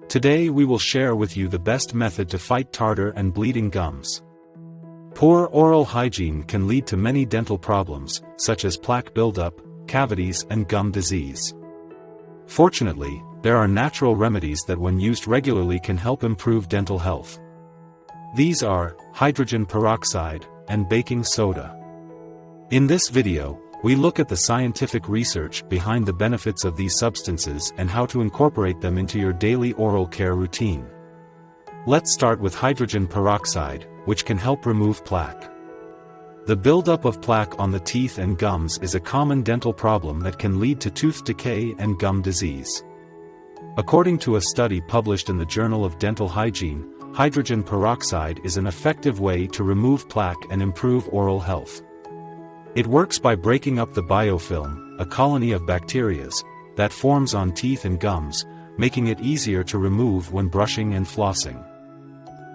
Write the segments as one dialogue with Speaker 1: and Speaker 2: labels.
Speaker 1: Today we will share with you the best method to fight tartar and bleeding gums. Poor oral hygiene can lead to many dental problems, such as plaque buildup, cavities and gum disease. Fortunately, there are natural remedies that when used regularly can help improve dental health. These are hydrogen peroxide and baking soda. In this video, we look at the scientific research behind the benefits of these substances and how to incorporate them into your daily oral care routine. Let's start with hydrogen peroxide, which can help remove plaque. The buildup of plaque on the teeth and gums is a common dental problem that can lead to tooth decay and gum disease. According to a study published in the Journal of Dental Hygiene, hydrogen peroxide is an effective way to remove plaque and improve oral health. It works by breaking up the biofilm, a colony of bacteria, that forms on teeth and gums, making it easier to remove when brushing and flossing.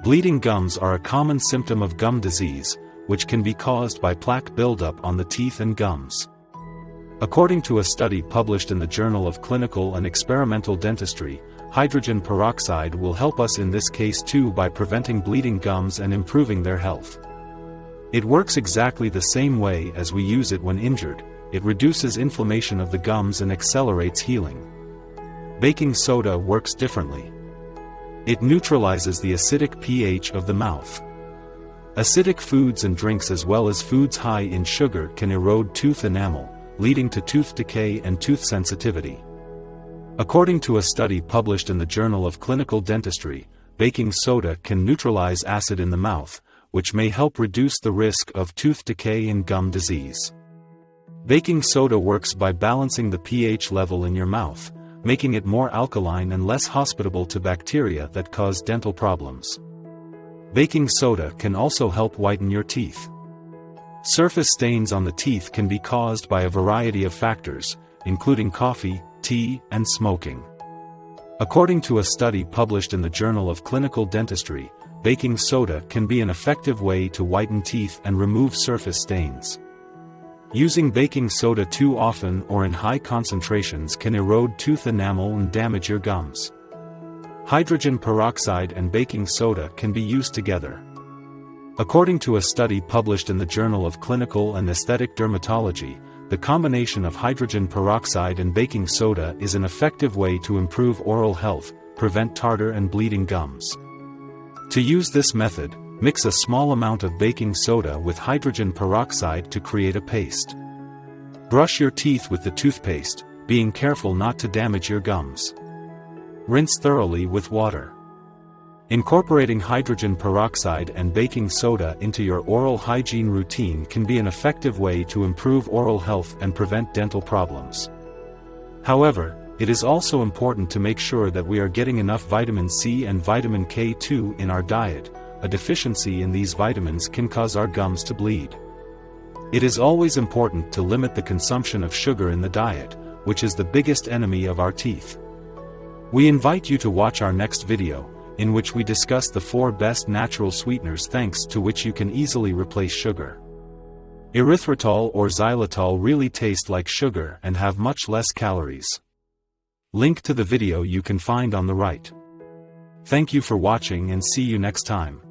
Speaker 1: Bleeding gums are a common symptom of gum disease, which can be caused by plaque buildup on the teeth and gums. According to a study published in the Journal of Clinical and Experimental Dentistry, hydrogen peroxide will help us in this case too by preventing bleeding gums and improving their health. It works exactly the same way as we use it when injured. It reduces inflammation of the gums and accelerates healing. Baking soda works differently. It neutralizes the acidic pH of the mouth. Acidic foods and drinks as well as foods high in sugar can erode tooth enamel, leading to tooth decay and tooth sensitivity. According to a study published in the Journal of Clinical Dentistry, baking soda can neutralize acid in the mouth, which may help reduce the risk of tooth decay and gum disease. Baking soda works by balancing the pH level in your mouth, making it more alkaline and less hospitable to bacteria that cause dental problems. Baking soda can also help whiten your teeth. Surface stains on the teeth can be caused by a variety of factors, including coffee, tea, and smoking. According to a study published in the Journal of Clinical Dentistry, baking soda can be an effective way to whiten teeth and remove surface stains. Using baking soda too often or in high concentrations can erode tooth enamel and damage your gums. Hydrogen peroxide and baking soda can be used together. According to a study published in the Journal of Clinical and Aesthetic Dermatology, the combination of hydrogen peroxide and baking soda is an effective way to improve oral health, prevent tartar and bleeding gums. To use this method, mix a small amount of baking soda with hydrogen peroxide to create a paste. Brush your teeth with the toothpaste, being careful not to damage your gums. Rinse thoroughly with water. Incorporating hydrogen peroxide and baking soda into your oral hygiene routine can be an effective way to improve oral health and prevent dental problems. However, it is also important to make sure that we are getting enough vitamin C and vitamin K2 in our diet. A deficiency in these vitamins can cause our gums to bleed. It is always important to limit the consumption of sugar in the diet, which is the biggest enemy of our teeth. We invite you to watch our next video, in which we discuss the 4 best natural sweeteners thanks to which you can easily replace sugar. Erythritol or xylitol really taste like sugar and have much less calories. Link to the video you can find on the right. Thank you for watching and see you next time.